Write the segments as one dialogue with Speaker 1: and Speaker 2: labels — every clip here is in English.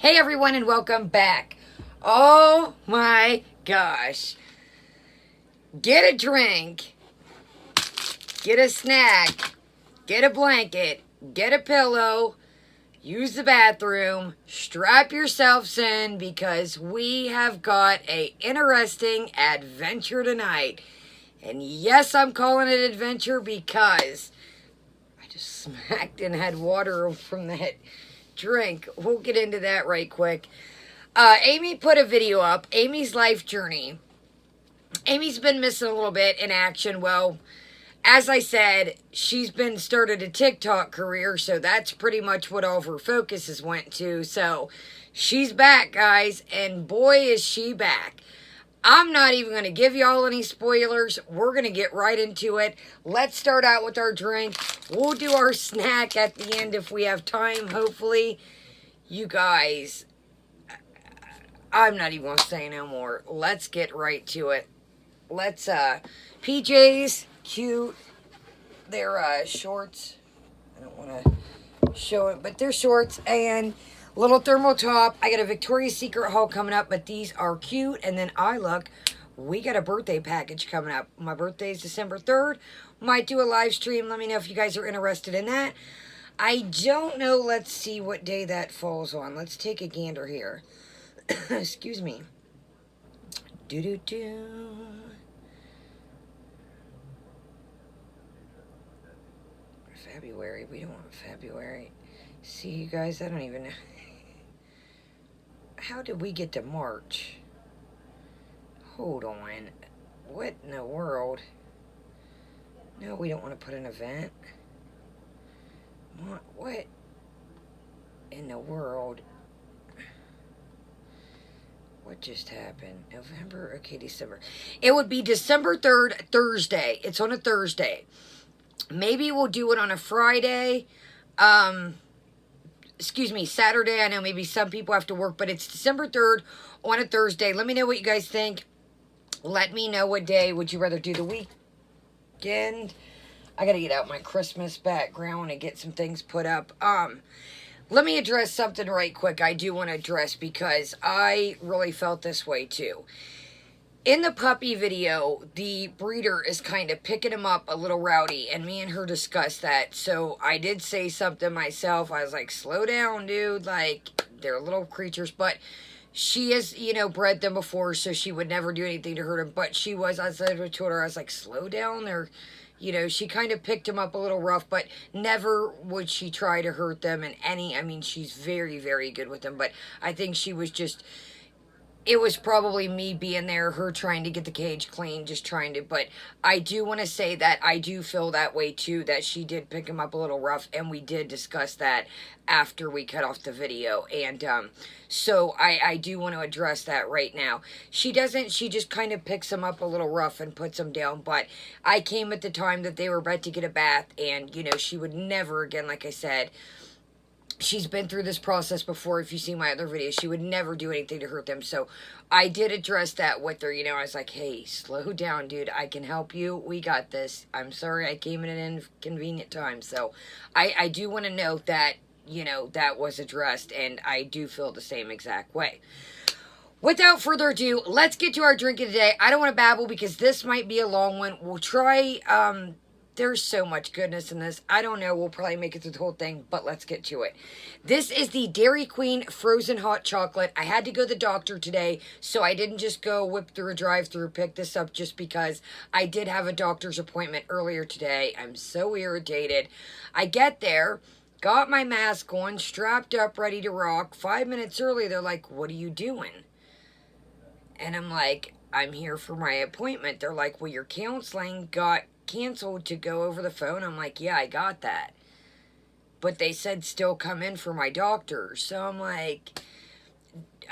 Speaker 1: Hey everyone and welcome back. Oh my gosh. Get a drink, get a snack, get a blanket, get a pillow, use the bathroom, strap yourselves in because we have got a interesting adventure tonight. And yes, I'm calling it adventure because I just smacked and had water from that drink. We'll get into that right quick. Amy put a video up, Amy's life journey. Amy's been missing a little bit in action. Well, as I said, she's been started a TikTok career, so that's pretty much what all of her focuses went to. So she's back, guys, and boy is she back. I'm not even going to give y'all any spoilers. We're going to get right into it. Let's start out with our drink. We'll do our snack at the end if we have time, hopefully. You guys, I'm not even going to say no more. Let's get right to it. Let's, PJs, cute. They're, shorts. I don't want to show it, but they're shorts and little thermal top. I got a Victoria's Secret haul coming up, but these are cute. And then we got a birthday package coming up. My birthday is December 3rd. Might do a live stream. Let me know if you guys are interested in that. I don't know. Let's see what day that falls on. Let's take a gander here. Excuse me. February. We don't want February. See, you guys, I don't even know. How did we get to March? Hold on. What in the world? No, we don't want to put an event. What in the world? What just happened? November? Okay, December. It would be December 3rd, Thursday. It's on a Thursday. Maybe we'll do it on a Friday. Excuse me, Saturday. I know maybe some people have to work, but it's December 3rd on a Thursday. Let me know what you guys think. Let me know what day. Would you rather do the weekend? I got to get out my Christmas background and get some things put up. Let me address something right quick. I do want to address because I really felt this way too. In the puppy video, the breeder is kind of picking him up a little rowdy, and me and her discussed that. So I did say something myself. I was like, slow down, dude. Like, they're little creatures. But she has, bred them before, so she would never do anything to hurt him. But I said to her, I was like, slow down. She kind of picked him up a little rough, but never would she try to hurt them in any. She's very, very good with them. But I think she was just... It was probably me being there, her trying to get the cage clean, but I do want to say that I do feel that way too, that she did pick him up a little rough, and we did discuss that after we cut off the video, and so I do want to address that right now. She just kind of picks him up a little rough and puts him down, but I came at the time that they were about to get a bath, and, she would never again, like I said... She's been through this process before. If you see my other videos, she would never do anything to hurt them. So I did address that with her. I was like, hey, slow down, dude. I can help you. We got this. I'm sorry I came in at an inconvenient time. So I do want to note that, that was addressed. And I do feel the same exact way. Without further ado, let's get to our drinking today. I don't want to babble because this might be a long one. We'll try... There's so much goodness in this. I don't know. We'll probably make it through the whole thing, but let's get to it. This is the Dairy Queen Frozen Hot Chocolate. I had to go to the doctor today, so I didn't just go whip through a drive-thru, pick this up just because I did have a doctor's appointment earlier today. I'm so irritated. I get there, got my mask on, strapped up, ready to rock. 5 minutes early, they're like, what are you doing? And I'm like, I'm here for my appointment. They're like, well, your counseling got canceled to go over the phone. I'm like, yeah, I got that, but they said still come in for my doctor. So I'm like,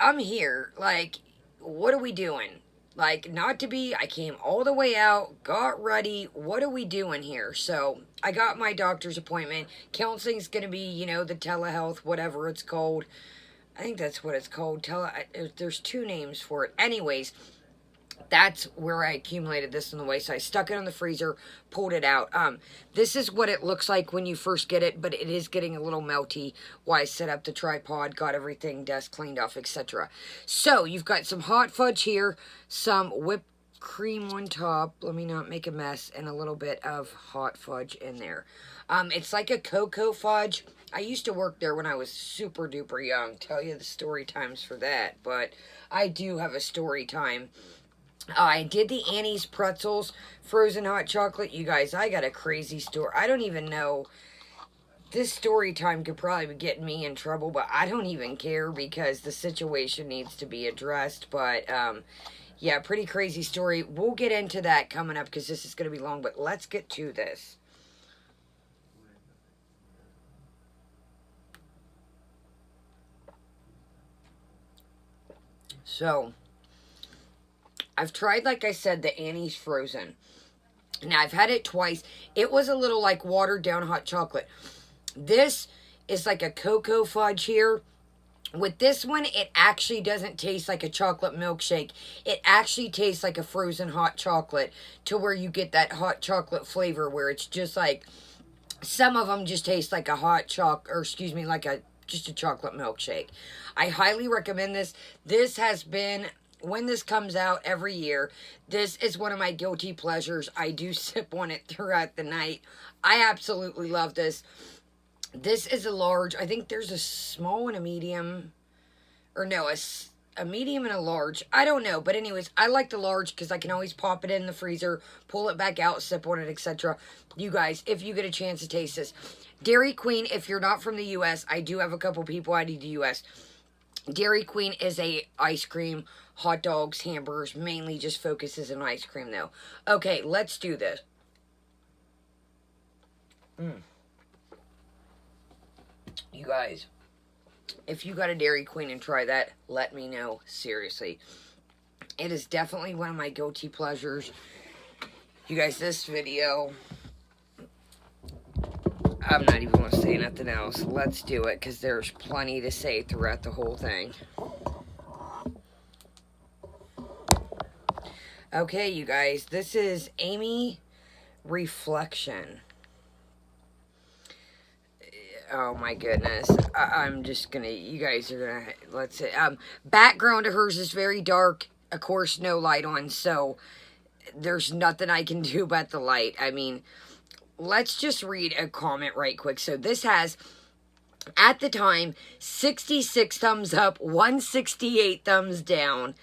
Speaker 1: I'm here, like, what are we doing? Like, not to be, I came all the way out, got ready, what are we doing here? So I got my doctor's appointment. Counseling's gonna be, the telehealth, whatever it's called. I think that's what it's called. There's two names for it. Anyways, That's where I accumulated this in the way. So I stuck it in the freezer, pulled it out. This is what it looks like when you first get it, but it is getting a little melty while I set up the tripod, got everything desk cleaned off, etc. So you've got some hot fudge here, some whipped cream on top, let me not make a mess, and a little bit of hot fudge in there. It's like a cocoa fudge. I used to work there when I was super duper young. Tell you the story times for that, but I do have a story time. I did the Annie's pretzels, frozen hot chocolate. You guys, I got a crazy story. I don't even know. This story time could probably be getting me in trouble, but I don't even care because the situation needs to be addressed. But, yeah, pretty crazy story. We'll get into that coming up because this is going to be long, but let's get to this. So, I've tried, like I said, the Annie's frozen. Now, I've had it twice. It was a little like watered down hot chocolate. This is like a cocoa fudge here. With this one, it actually doesn't taste like a chocolate milkshake. It actually tastes like a frozen hot chocolate to where you get that hot chocolate flavor where it's just like, some of them just taste like a hot chocolate, or excuse me, like just a chocolate milkshake. I highly recommend this. This has been, when this comes out every year, this is one of my guilty pleasures. I do sip on it throughout the night. I absolutely love this. This is a large. I think there's a small and a medium. Or no, a medium and a large. I don't know. But anyways, I like the large because I can always pop it in the freezer, pull it back out, sip on it, etc. You guys, if you get a chance to taste this. Dairy Queen, if you're not from the U.S., I do have a couple people out of the U.S. Dairy Queen is a ice cream, hot dogs, hamburgers, mainly just focuses on ice cream though. Okay, let's do this. You guys, if you got a Dairy Queen and try that, let me know. Seriously. It is definitely one of my guilty pleasures. You guys, this video, I'm not even going to say nothing else. Let's do it, because there's plenty to say throughout the whole thing. Okay, you guys, this is Amy Reflection. Oh my goodness. I'm just gonna, you guys are gonna, let's see. Background of hers is very dark. Of course, no light on, so there's nothing I can do about the light. I mean, let's just read a comment right quick. So this has, at the time, 66 thumbs up, 168 thumbs down.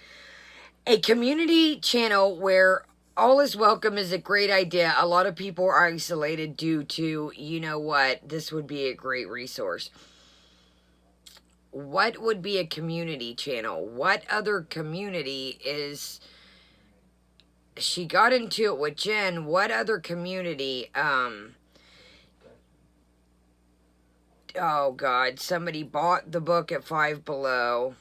Speaker 1: A community channel where all is welcome is a great idea. A lot of people are isolated due to, you know what, this would be a great resource. What would be a community channel? What other community is... She got into it with Jen. What other community? Oh, God. Somebody bought the book at Five Below.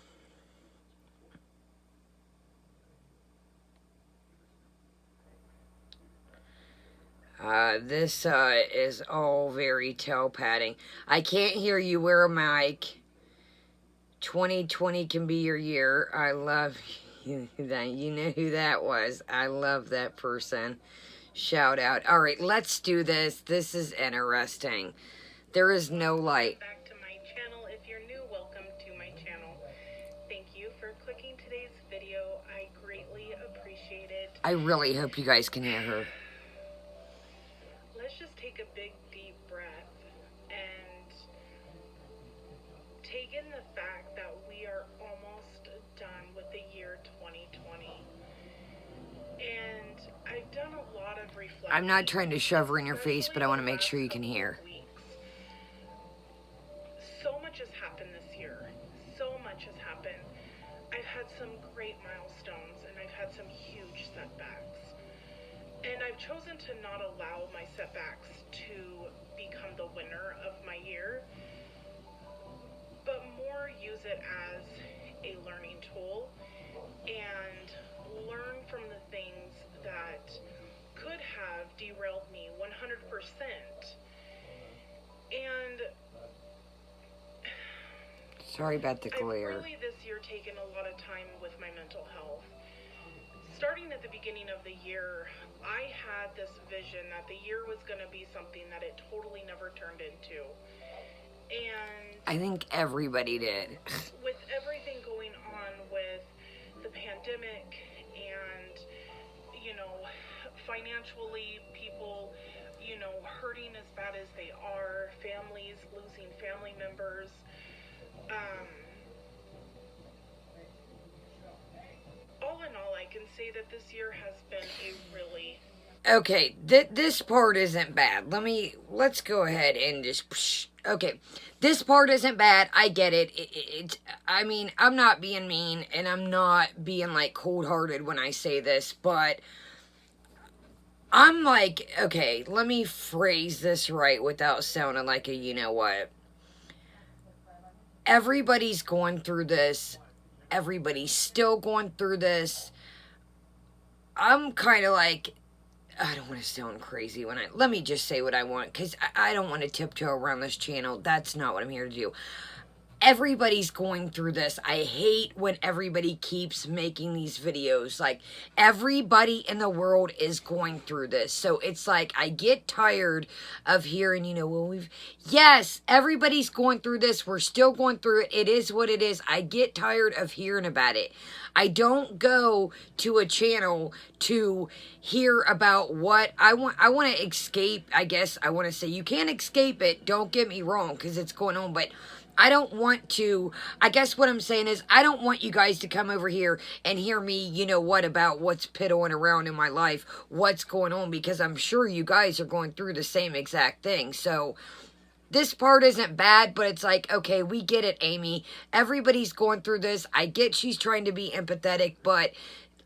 Speaker 1: This is all very tail patting. I can't hear you. Wear a mic. 2020 can be your year. I love you. You know who that was. I love that person. Shout out. All right, let's do this. This is interesting. There is no light.
Speaker 2: Back to my channel. If you're new, welcome to my channel. Thank you for clicking today's video. I greatly appreciate it.
Speaker 1: I really hope you guys can hear her.
Speaker 2: Let's just take a big deep breath and take in the fact that we are almost done with the year 2020. And I've done a lot of reflecting.
Speaker 1: I'm not trying to shove her in your face, but I want to make sure you can hear.
Speaker 2: So much has happened this year. So much has happened. I've had some great milestones and I've had some huge setbacks. And I've chosen to not allow my setbacks to become the winner of my year, but more use it as a learning tool and learn from the things that could have derailed me 100%. And
Speaker 1: sorry about the glare.
Speaker 2: I've really this year taken a lot of time with my mental health. starting at the beginning of the year, I had this vision that the year was going to be something that it totally never turned into. And
Speaker 1: I think everybody did.
Speaker 2: with everything going on with the pandemic and, you know, financially, people, you know, hurting as bad as they are, families losing family members, all in all, I can say that this year has been a really...
Speaker 1: Okay, this part isn't bad. Let's go ahead and just... Okay, this part isn't bad. I get it. I mean, I'm not being mean, and I'm not being, like, cold-hearted when I say this, but I'm like, okay, let me phrase this right without sounding like a you-know-what. Everybody's going through this. Everybody's still going through this. I'm kind of like... I don't want to sound crazy let me just say what I want, because I don't want to tiptoe around this channel. That's not what I'm here to do. Everybody's going through this. I hate when everybody keeps making these videos. Like, everybody in the world is going through this. So it's like, I get tired of hearing, you know, well, yes, everybody's going through this. We're still going through it. It is what it is. I get tired of hearing about it. I don't go to a channel to hear about what I want. I want to escape, I guess. I want to say, you can't escape it. Don't get me wrong, because it's going on, but I don't want to, I guess what I'm saying is, I don't want you guys to come over here and hear me, you know what, about what's piddling around in my life, what's going on, because I'm sure you guys are going through the same exact thing. So, this part isn't bad, but it's like, okay, we get it, Amy. Everybody's going through this. I get she's trying to be empathetic, but,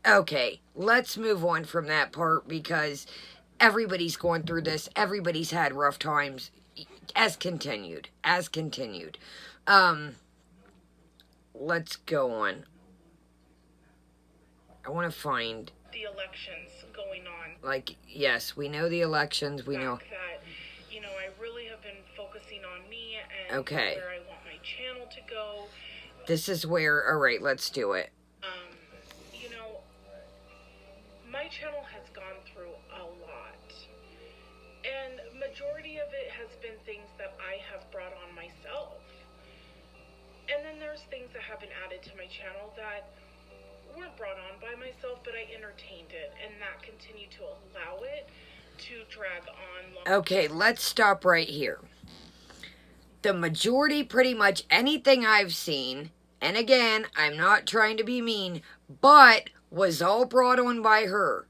Speaker 1: okay, let's move on from that part, because everybody's going through this. Everybody's had rough times. As continued. Let's go on. I want to find...
Speaker 2: the elections going on.
Speaker 1: Like, yes, we know the elections. We know...
Speaker 2: that, you know, I really have been focusing on me and
Speaker 1: okay.
Speaker 2: where I want my channel to go.
Speaker 1: This is where... Alright, let's do it.
Speaker 2: You know, my channel has gone through a lot. And majority of it has been things that I have brought on myself. And then there's things that have been added to my channel that weren't brought on by myself, but I entertained it, and that continued to allow it to drag on.
Speaker 1: Okay, let's stop right here. The majority, pretty much anything I've seen, and again, I'm not trying to be mean, but was all brought on by her.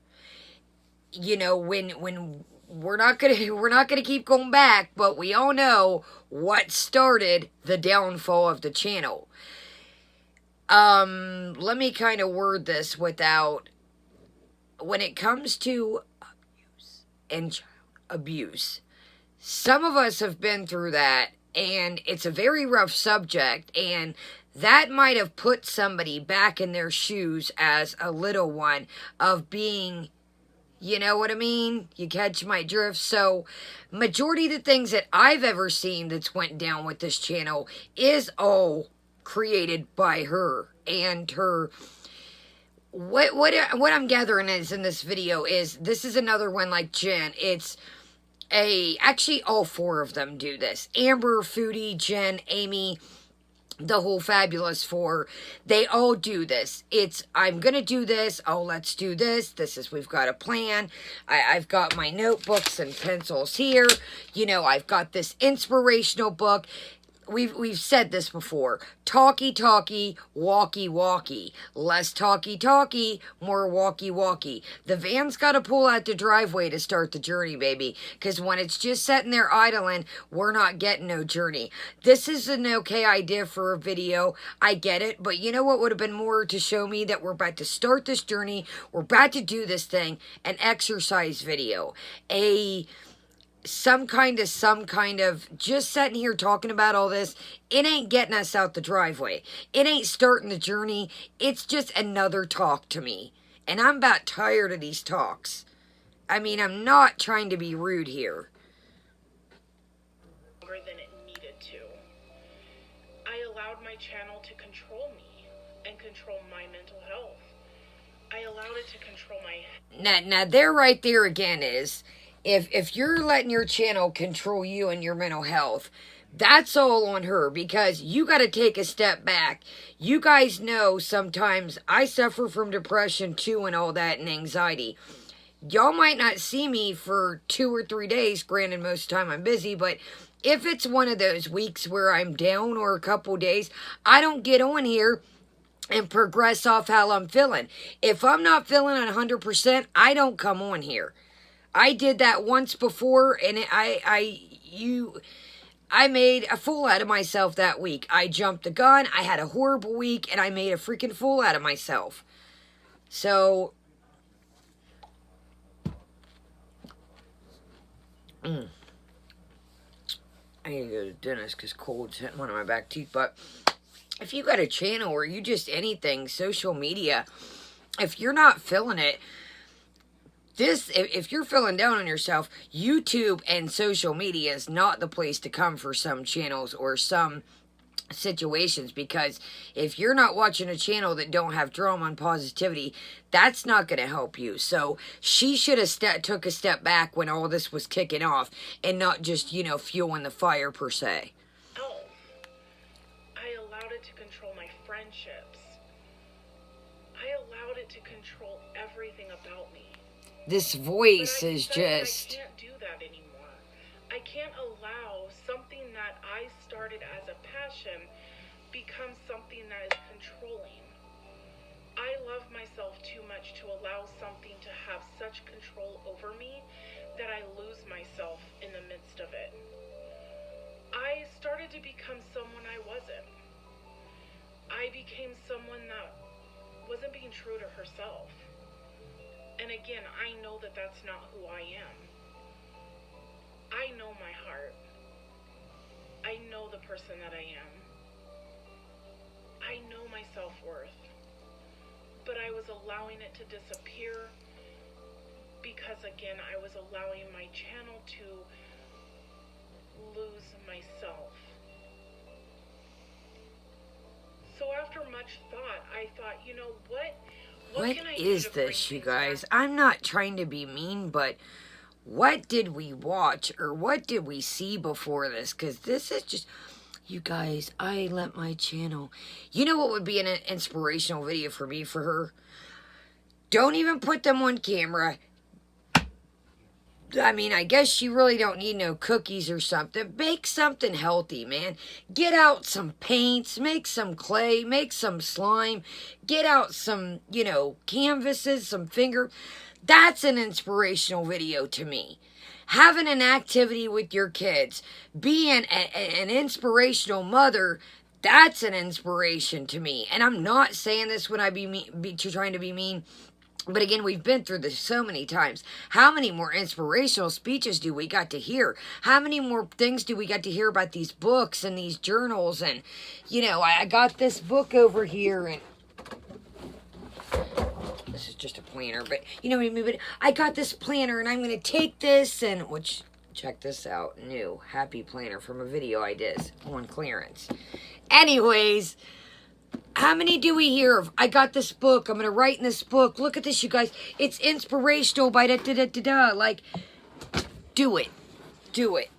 Speaker 1: You know, when we're not gonna keep going back, but we all know what started the downfall of the channel. Let me kind of word this without... When it comes to abuse and child abuse, some of us have been through that, and it's a very rough subject, and that might have put somebody back in their shoes as a little one of being... You know what I mean? You catch my drift? So, majority of the things that I've ever seen that's went down with this channel is all created by her. And her... What I'm gathering is in this video is, this is another one like Jen. It's actually all four of them do this. Amber, Foodie, Jen, Amy... The whole Fabulous Four, they all do this. It's, I'm going to do this. Oh, let's do this. We've got a plan. I've got my notebooks and pencils here. You know, I've got this inspirational book. We've said this before. Talky, walky, walky. Less talky, more walky. The van's got to pull out the driveway to start the journey, baby. Because when it's just sitting there idling, we're not getting no journey. This is an okay idea for a video. I get it. But you know what would have been more to show me that we're about to start this journey. We're about to do this thing. An exercise video. Some kind of just sitting here talking about all this. It ain't getting us out the driveway. It ain't starting the journey. It's just another talk to me. And I'm about tired of these talks. I mean, I'm not trying to be rude here.
Speaker 2: Longer than it needed to. I allowed my channel to control me and control my mental health. I allowed it to control my
Speaker 1: Now there right there again is, if you're letting your channel control you and your mental health, that's all on her, because you got to take a step back. You guys know sometimes I suffer from depression too and all that, and anxiety. Y'all might not see me for 2 or 3 days. Granted, most of the time I'm busy, but if it's one of those weeks where I'm down or a couple days, I don't get on here and progress off how I'm feeling. If I'm not feeling 100%, I don't come on here. I did that once before, and I made a fool out of myself that week. I jumped the gun. I had a horrible week, and I made a freaking fool out of myself. So, I need to go to the dentist because cold's hitting one of my back teeth. But if you got a channel or you just anything, social media, if you're not feeling it, if you're feeling down on yourself, YouTube and social media is not the place to come for some channels or some situations, because if you're not watching a channel that don't have drama and positivity, that's not going to help you. So she should have took a step back when all this was kicking off and not just, fueling the fire per se.
Speaker 2: health. I allowed it to control my friendships. I allowed it to control everything about me.
Speaker 1: This voice is
Speaker 2: I
Speaker 1: just...
Speaker 2: can't do that anymore. I can't allow something that I started as a passion become something that is controlling. I love myself too much to allow something to have such control over me that I lose myself in the midst of it. I started to become someone I wasn't. I became someone that wasn't being true to herself. And again, I know that that's not who I am. I know my heart. I know the person that I am. I know my self-worth. But I was allowing it to disappear because, again, I was allowing my channel to lose myself. So after much thought, I thought, you know what?
Speaker 1: What is this, you guys? I'm not trying to be mean, but what did we watch or what did we see before this? Because this is just... You guys, I let my channel... You know what would be an inspirational video for me, for her? Don't even put them on camera. I mean, I guess you really don't need no cookies or something. Make something healthy, man. Get out some paints, make some clay, make some slime. Get out some, canvases, some finger. That's an inspirational video to me. Having an activity with your kids, being an inspirational mother, that's an inspiration to me. And I'm not saying this when I be trying to be mean. But again, we've been through this so many times. How many more inspirational speeches do we got to hear? How many more things do we got to hear about these books and these journals? And, I got this book over here, and this is just a planner, but you know what I mean? But I got this planner, and I'm going to take this, and, which, check this out, new happy planner from a video I did on clearance. Anyways... How many do we hear of? I got this book. I'm going to write in this book. Look at this, you guys. It's inspirational by da-da-da-da-da. Like, do it. Do it.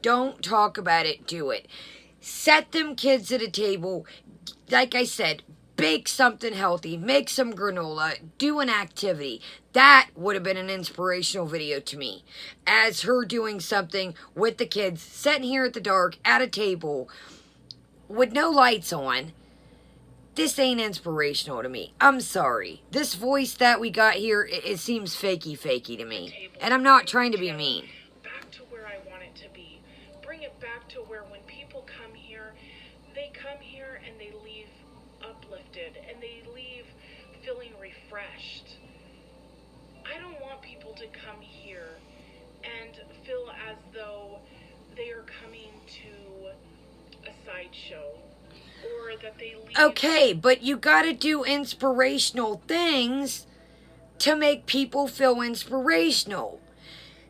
Speaker 1: Don't talk about it. Do it. Set them kids at a table. Like I said, bake something healthy. Make some granola. Do an activity. That would have been an inspirational video to me. As her doing something with the kids, sitting here at the dark, at a table, with no lights on. This ain't inspirational to me. I'm sorry. This voice that we got here, it seems fakey to me. And I'm not trying to be mean.
Speaker 2: Back to where I want it to be. Bring it back to where when people come here, they come here and they leave uplifted and they leave feeling refreshed. I don't want people to come here and feel as though they are coming to a sideshow. Or that they leave.
Speaker 1: Okay, but you gotta do inspirational things to make people feel inspirational.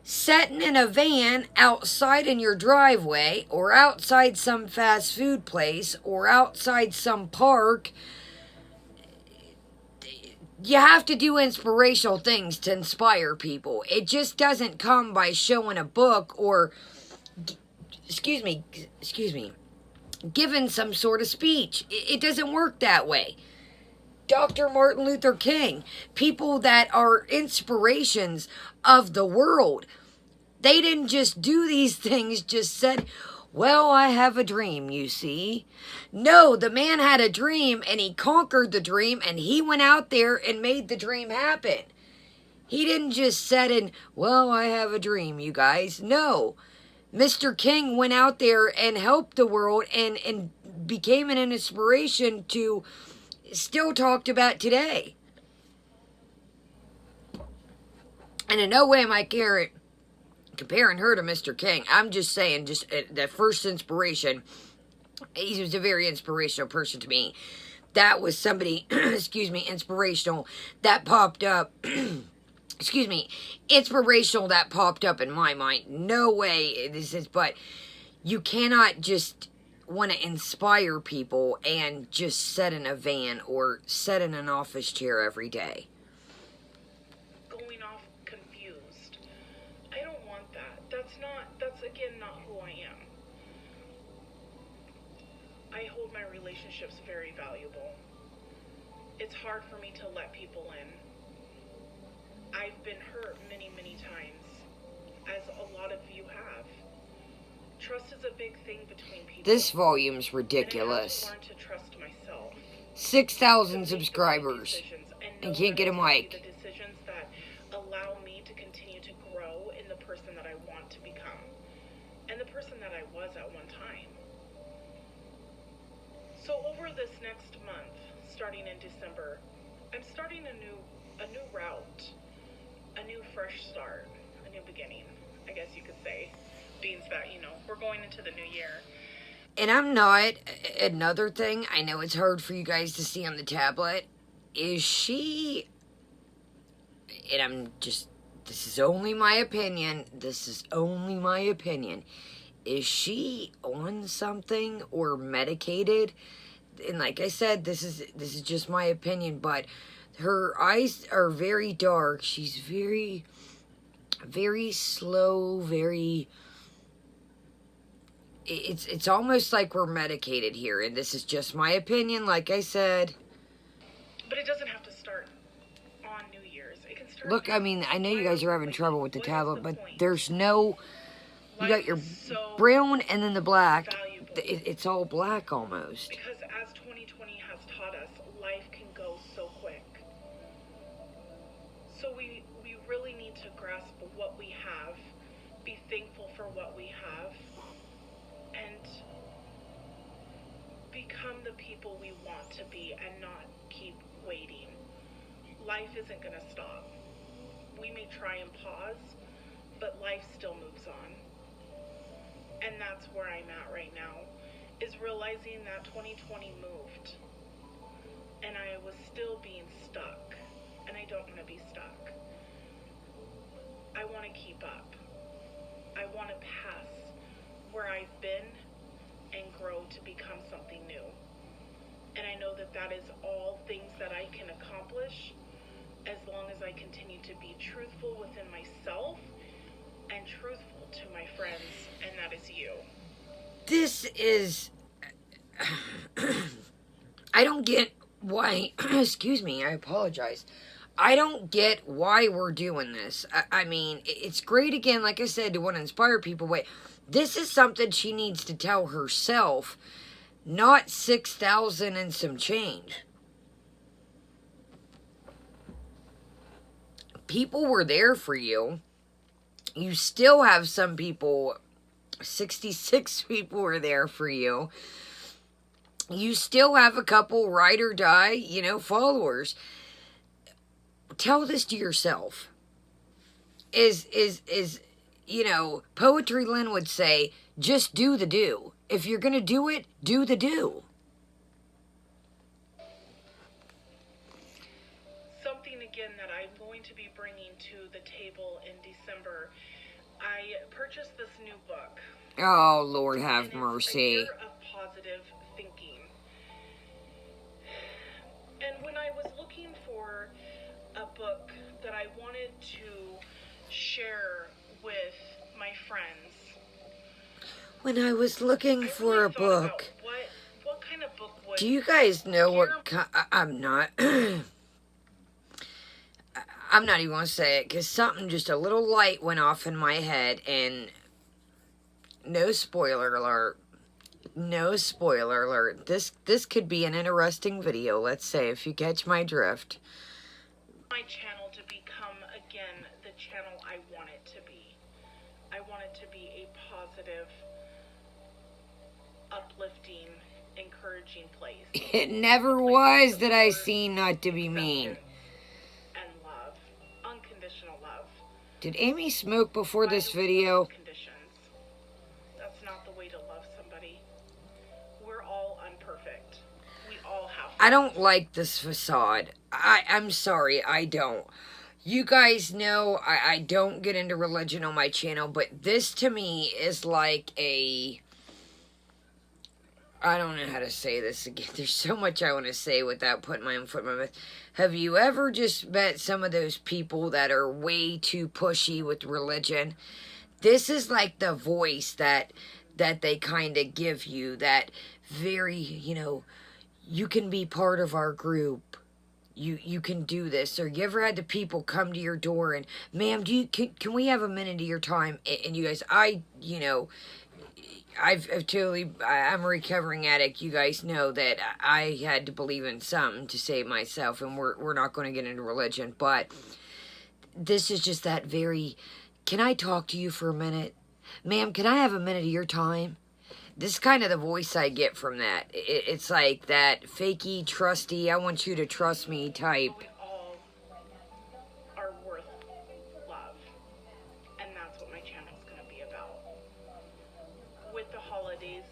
Speaker 1: Sitting in a van outside in your driveway, or outside some fast food place, or outside some park, you have to do inspirational things to inspire people. It just doesn't come by showing a book or, excuse me, giving some sort of speech. It doesn't work that way. Dr. Martin Luther King, people that are inspirations of the world, they didn't just do these things, just said, well, I have a dream, you see. No, the man had a dream and he conquered the dream and he went out there and made the dream happen. He didn't just set in, well, I have a dream, you guys. No. Mr. King went out there and helped the world and became an inspiration to still talked about today. And in no way am I comparing her to Mr. King. I'm just saying, just the first inspiration, he was a very inspirational person to me. That was somebody, excuse me, inspirational that popped up, excuse me, inspirational that popped up in my mind. No way this is, but you cannot just want to inspire people and just sit in a van or sit in an office chair every day.
Speaker 2: Going off confused. I don't want that. That's again not who I am. I hold my relationships very valuable. It's hard for me to let people in. I've been hurt many, many times, as a lot of you have. Trust is a big thing between people.
Speaker 1: This volume's ridiculous.
Speaker 2: And I have to learn to trust myself.
Speaker 1: 6,000 subscribers. And can't get a mic.
Speaker 2: The decisions that allow me to continue to grow in the person that I want to become. And the person that I was at one time. So over this next month, starting in December, I'm starting a new route. A new fresh start. A new beginning, I guess you could say. Being that, we're going into the new year.
Speaker 1: And I'm not, another thing, I know it's hard for you guys to see on the tablet, is she, and I'm just, this is only my opinion, is she on something or medicated? And like I said, this is just my opinion, but her eyes are very dark, she's very, very slow, very... It's almost like we're medicated here, and this is just my opinion, like I said.
Speaker 2: But it doesn't have to start on New Year's. It can start.
Speaker 1: Look, I mean, I know you guys are having trouble with the tablet, but there's no... You got your brown and then the black. It's all black almost.
Speaker 2: Because as 2020 has taught us, life can go so quick. So we really need to grasp what we have, be thankful for what we have, and become the people we want to be and not keep waiting. Life isn't going to stop. We may try and pause, but life still moves on. And that's where I'm at right now, is realizing that 2020 moved. And I was still being stuck. And I don't want to be stuck. I want to keep up. I want to pass where I've been and grow to become something new. And I know that that is all things that I can accomplish as long as I continue to be truthful within myself and truthful to my friends, and that is you.
Speaker 1: This is... I don't get why... Excuse me, I apologize. I don't get why we're doing this. I mean, it's great, again, like I said, to want to inspire people, but this is something she needs to tell herself, not 6,000 and some change. People were there for you. You still have some people, 66 people were there for you. You still have a couple ride or die, followers. Tell this to yourself. Poetry Lynn would say, just do the do. If you're going to do it, do the do.
Speaker 2: Something, again, that I'm going to be bringing to the table in December. I purchased this new book.
Speaker 1: Oh, Lord have mercy.
Speaker 2: A year of positive thinking. And when I was looking for a book that I wanted to share with my friends.
Speaker 1: When I was looking for a book,
Speaker 2: what kind of book would
Speaker 1: do you guys know what I'm not I'm not even going to say it because something just a little light went off in my head, and no spoiler alert. No spoiler alert. This could be an interesting video, let's say, if you catch my drift.
Speaker 2: My channel to become again the channel I want it to be. I want it to be a positive, uplifting, encouraging place.
Speaker 1: It never was that I seen not to be mean.
Speaker 2: And love. Unconditional love.
Speaker 1: Did Amy smoke before this video?
Speaker 2: Conditions. That's not the way to love somebody. We're all unperfect. We all have.
Speaker 1: I don't like this facade. I'm sorry, I don't. You guys know I don't get into religion on my channel, but this to me is like a... I don't know how to say this again. There's so much I want to say without putting my own foot in my mouth. Have you ever just met some of those people that are way too pushy with religion? This is like the voice that they kind of give you, that very, you can be part of our group. You can do this. Or you ever had the people come to your door and, ma'am, can we have a minute of your time? And you guys, I'm a recovering addict. You guys know that I had to believe in something to save myself, and we're not going to get into religion, but this is just that very, can I talk to you for a minute? Ma'am, can I have a minute of your time? This is kind of the voice I get from that. It's like that fakey, trusty, I want you to trust me type.
Speaker 2: We all are worth love. And that's what my channel's going to be about. With the holidays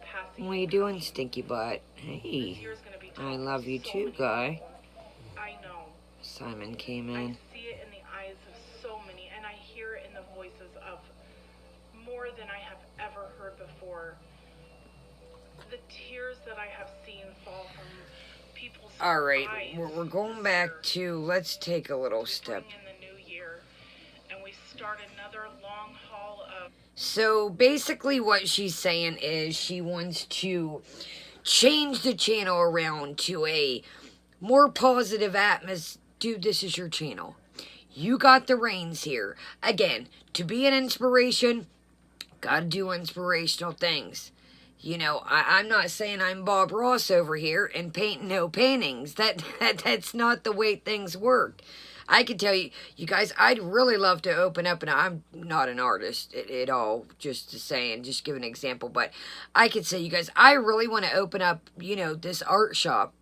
Speaker 2: passing.
Speaker 1: What are you doing, stinky butt? Hey,
Speaker 2: this year's gonna be tough.
Speaker 1: I love you
Speaker 2: So
Speaker 1: too,
Speaker 2: many
Speaker 1: guy.
Speaker 2: people. I know.
Speaker 1: Simon came
Speaker 2: I
Speaker 1: in.
Speaker 2: see it in the eyes of so many, and I hear it in the voices of more than I have ever heard before. The tears that I have seen fall from people's
Speaker 1: All right,
Speaker 2: eyes.
Speaker 1: we're going back to, let's take a little
Speaker 2: We
Speaker 1: step.
Speaker 2: bring in the new year, and we start another long haul of.
Speaker 1: So basically what she's saying is she wants to change the channel around to a more positive atmosphere. Dude, this is your channel. You got the reins here. Again, to be an inspiration, gotta do inspirational things. I'm not saying I'm Bob Ross over here and painting no paintings. That's not the way things work. I can tell you, you guys, I'd really love to open up, and I'm not an artist at all, just to say, and just give an example, but I could say, you guys, I really want to open up, this art shop.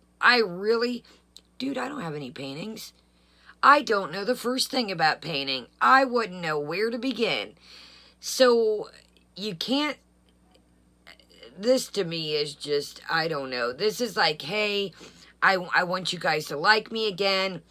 Speaker 1: Dude, I don't have any paintings. I don't know the first thing about painting. I wouldn't know where to begin. So, you can't, this to me is just, I don't know. This is like, hey, I want you guys to like me again.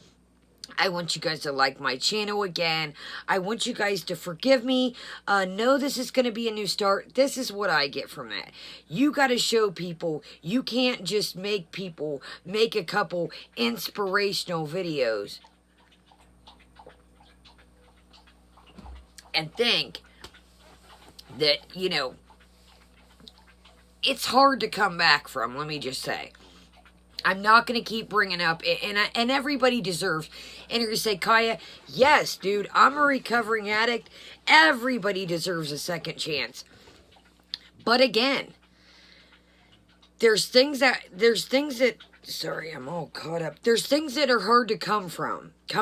Speaker 1: I want you guys to like my channel again. I want you guys to forgive me. Know this is going to be a new start. This is what I get from that. You got to show people. You can't just make people make a couple inspirational videos and think that, it's hard to come back from, let me just say. I'm not going to keep bringing up, and everybody deserves. And you're going to say, Kaya, yes, dude, I'm a recovering addict. Everybody deserves a second chance. But again, there's things that, sorry, I'm all caught up. There's things that are hard to come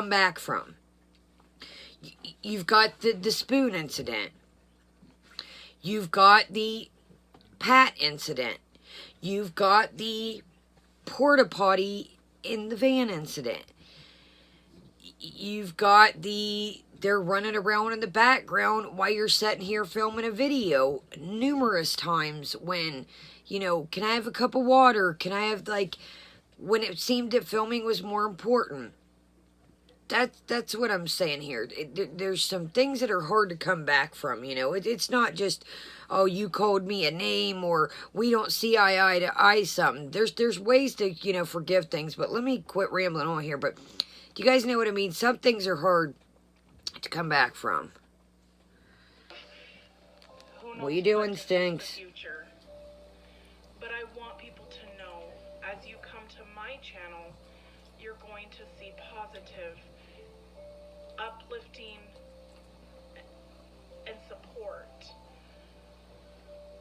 Speaker 1: back from. You've got the spoon incident. You've got the Pat incident. You've got the porta potty in the van incident. You've got they're running around in the background while you're sitting here filming a video numerous times when, can I have a cup of water? Can I have, when it seemed that filming was more important. That's what I'm saying here. There's some things that are hard to come back from, It's not just, oh, you called me a name, or we don't see eye to eye something. There's ways to, forgive things, but let me quit rambling on here. But Do you guys know what I mean? Some things are hard to come back from. What you doing, Stinks?
Speaker 2: But I want people to know, as you come to my channel, you're going to see positive, uplifting, and support.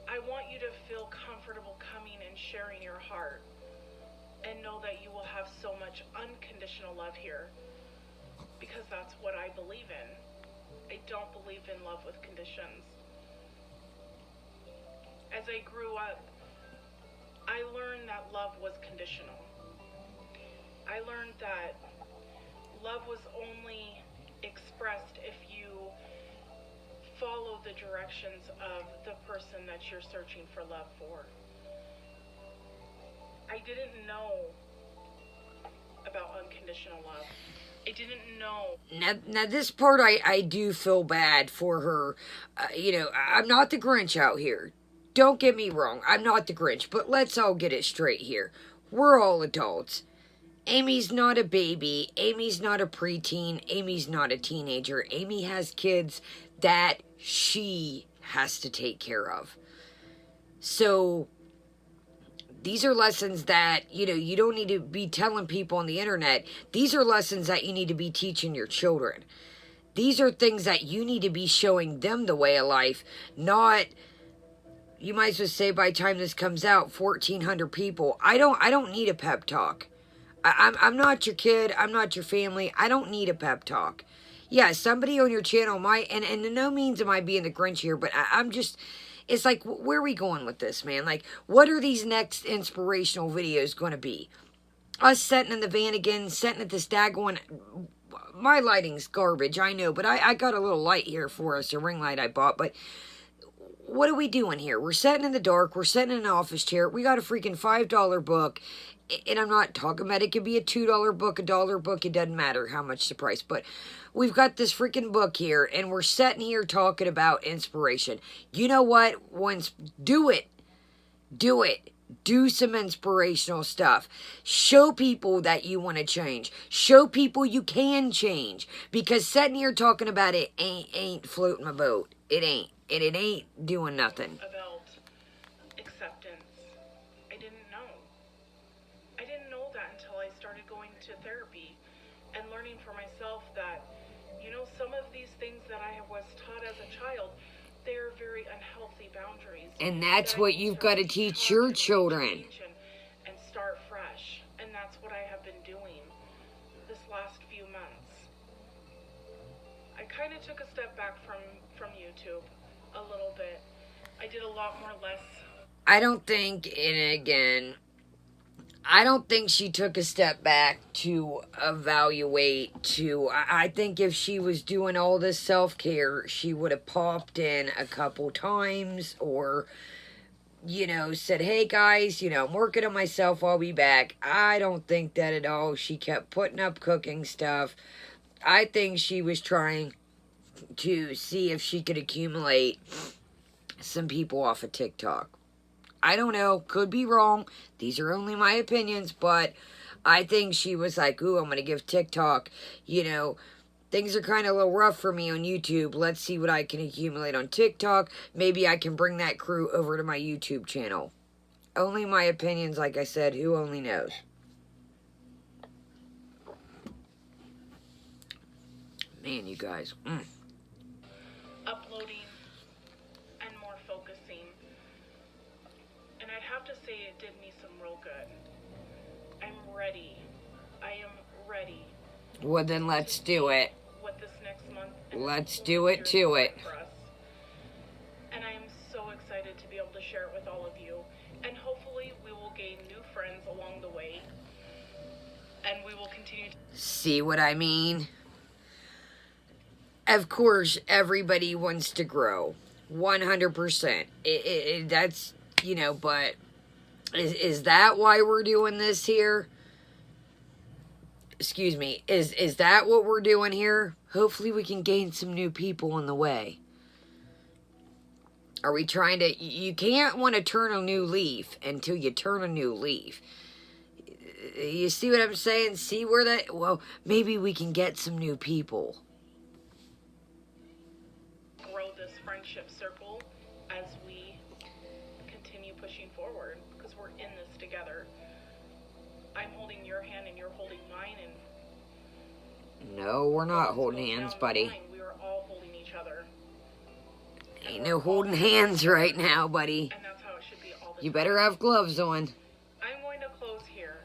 Speaker 2: I want you to feel comfortable coming and sharing your heart, and know that you will have so much unconditional love here, because that's what I believe in. I don't believe in love with conditions. As I grew up, I learned that love was conditional. I learned that love was only expressed if you follow the directions of the person that you're searching for love for. I didn't know about unconditional love. I didn't know.
Speaker 1: Now this part I do feel bad for her. I'm not the Grinch out here. Don't get me wrong, I'm not the Grinch, but let's all get it straight here. We're all adults. Amy's not a baby. Amy's not a preteen. Amy's not a teenager. Amy has kids that she has to take care of. So these are lessons that, you don't need to be telling people on the internet. These are lessons that you need to be teaching your children. These are things that you need to be showing them the way of life, not... You might as well say by the time this comes out, 1,400 people. I don't need a pep talk. I'm not your kid. I'm not your family. I don't need a pep talk. Yeah, somebody on your channel might, and in no means am I being the Grinch here, but I'm just, it's like, where are we going with this, man? Like, what are these next inspirational videos going to be? Us sitting in the van again, sitting at this daggone, my lighting's garbage, I know, but I got a little light here for us, a ring light I bought, but... What are we doing here? We're sitting in the dark. We're sitting in an office chair. We got a freaking $5 book. And I'm not talking about it could be a $2 book, a $1 book. It doesn't matter how much the price. But we've got this freaking book here. And we're sitting here talking about inspiration. You know what? Do it. Do it. Do some inspirational stuff. Show people that you want to change. Show people you can change. Because sitting here talking about it ain't floating my boat. It ain't. And it ain't doing nothing.
Speaker 2: About acceptance. I didn't know. I didn't know that until I started going to therapy and learning for myself that, some of these things that I was taught as a child, they're very unhealthy boundaries.
Speaker 1: And that's what you've got to teach your children.
Speaker 2: And start fresh. And that's what I have been doing this last few months. I kind of took a step back from YouTube. A little bit. I did a lot more less.
Speaker 1: I don't think, and again, I don't think she took a step back to evaluate, I think if she was doing all this self-care, she would have popped in a couple times, or, said, hey guys, I'm working on myself, I'll be back. I don't think that at all. She kept putting up cooking stuff. I think she was trying to see if she could accumulate some people off of TikTok. I don't know. Could be wrong. These are only my opinions, but I think she was like, ooh, I'm going to give TikTok, things are kind of a little rough for me on YouTube. Let's see what I can accumulate on TikTok. Maybe I can bring that crew over to my YouTube channel. Only my opinions, like I said, who only knows? Man, you guys.
Speaker 2: Uploading and more focusing. And I'd have to say it did me some real good. I'm ready. I am ready.
Speaker 1: Well, then let's do it.
Speaker 2: What this next month.
Speaker 1: Let's do it to it.
Speaker 2: For us. And I am so excited to be able to share it with all of you. And hopefully we will gain new friends along the way. And we will continue to...
Speaker 1: See what I mean? Of course, everybody wants to grow. 100%. That's, but is that why we're doing this here? Excuse me. Is that what we're doing here? Hopefully we can gain some new people on the way. Are we trying to... You can't want to turn a new leaf until you turn a new leaf. You see what I'm saying? See where that... Well, maybe we can get some new people.
Speaker 2: Grow this friendship circle as we continue pushing forward, because we're in this together. I'm holding your hand and you're holding mine, and
Speaker 1: No, we're not holding hands, buddy.
Speaker 2: We are all holding each other.
Speaker 1: Ain't no holding hands right now, buddy.
Speaker 2: And that's how it should be all the
Speaker 1: You
Speaker 2: time.
Speaker 1: better have gloves on.
Speaker 2: I'm going to close here.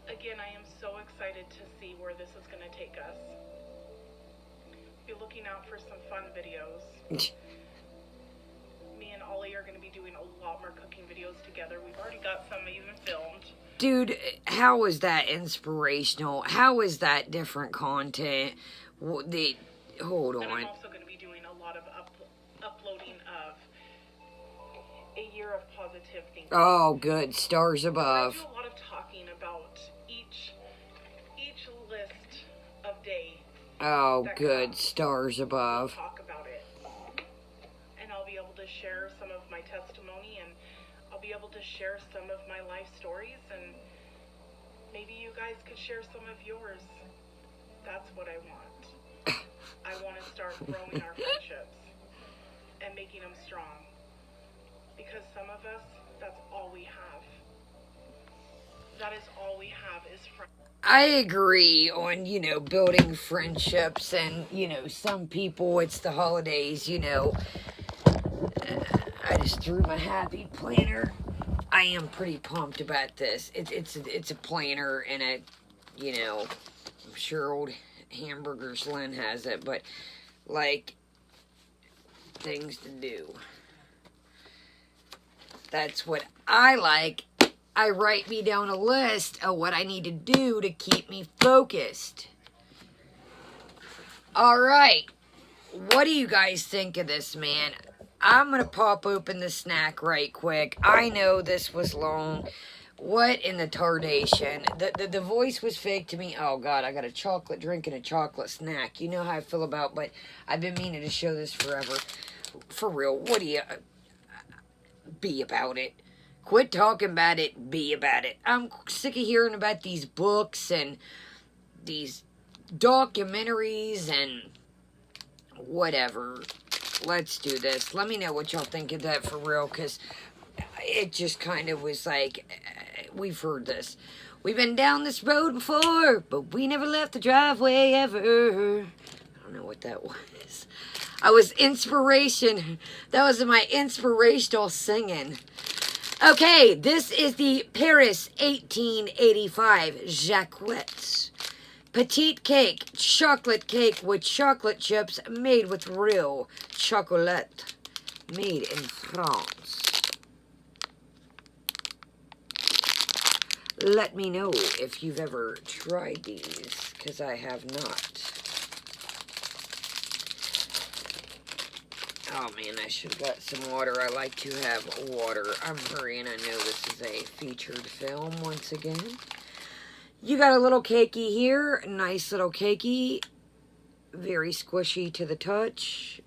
Speaker 2: Again, I am so excited to see where this is going to take us. Be looking out for some fun videos. Me and Ollie are going to be doing a lot more cooking videos together. We've already got some even filmed.
Speaker 1: Dude, how is that inspirational? How is that different content? Hold
Speaker 2: And I'm
Speaker 1: on.
Speaker 2: also going to be doing a lot of uploading of a year of positive thinking.
Speaker 1: Oh, good. Stars
Speaker 2: I
Speaker 1: above.
Speaker 2: do a lot of talking about each list of day.
Speaker 1: Oh, good. Stars above.
Speaker 2: Talk about it, and I'll be able to share some of my testimony, and I'll be able to share some of my life stories, and maybe you guys could share some of yours. That's what I want. I want to start growing our friendships and making them strong, because some of us, that's all we have. That is all we have is friends.
Speaker 1: I agree on, building friendships, and, some people, it's the holidays, I just threw my happy planner. I am pretty pumped about this. It's a planner, and I'm sure old Hamburgers Lynn has it, but, things to do. That's what I like. I write me down a list of what I need to do to keep me focused. Alright. What do you guys think of this, man? I'm going to pop open the snack right quick. I know this was long. What in the tarnation? The voice was fake to me. Oh, God, I got a chocolate drink and a chocolate snack. You know how I feel about, but I've been meaning to show this forever. For real, what do you... be about it. Quit talking about it, be about it. I'm sick of hearing about these books and these documentaries and whatever. Let's do this. Let me know what y'all think of that for real, because it just kind of was like, we've heard this. We've been down this road before, but we never left the driveway ever. I don't know what that was. I was inspiration. That was my inspirational singing. Okay, this is the Paris 1885 Jacquette. Petite cake, chocolate cake with chocolate chips made with real chocolate. Made in France. Let me know if you've ever tried these, because I have not. Oh man, I should have got some water. I like to have water. I'm hurrying. I know this is a featured film once again. You got a little cakey here. Nice little cakey. Very squishy to the touch.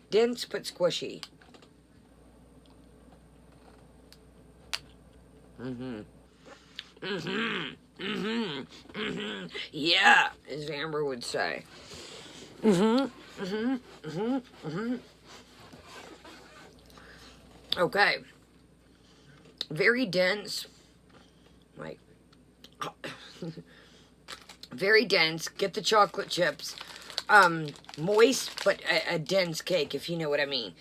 Speaker 1: Dense but squishy. Yeah, as Amber would say. Okay. Very dense. Very dense. Get the chocolate chips. Moist, but a dense cake, if you know what I mean.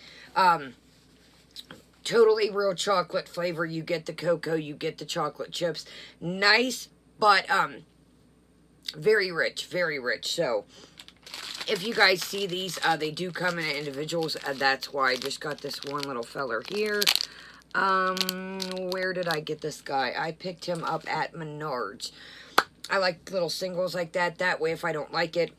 Speaker 1: Totally real chocolate flavor. You get the cocoa, you get the chocolate chips. Nice, but very rich, very rich. So, if you guys see these, they do come in individuals. That's why I just got this one little feller here. Where did I get this guy? I picked him up at Menards. I like little singles like that. That way, if I don't like it,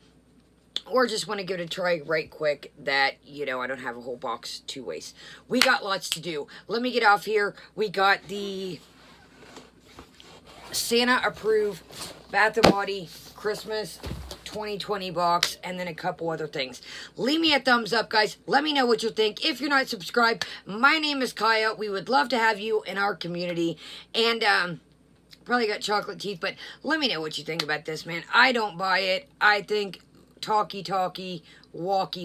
Speaker 1: or just want to give it a try right quick, that, I don't have a whole box to waste. We got lots to do. Let me get off here. We got the Santa approved Bath & Body Christmas 2020 box, and then a couple other things. Leave me a thumbs up, guys. Let me know what you think. If you're not subscribed, my name is Kaya. We would love to have you in our community. And probably got chocolate teeth, but let me know what you think about this, man. I don't buy it. I think talky, walky,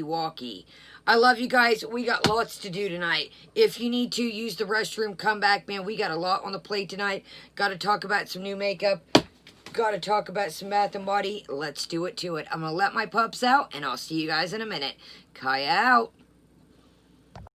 Speaker 1: walky. I love you guys. We got lots to do tonight. If you need to use the restroom, come back, man. We got a lot on the plate tonight. Got to talk about some new makeup. Got to talk about some Bath and Body. Let's do it to it. I'm going to let my pups out, and I'll see you guys in a minute. Kaya out.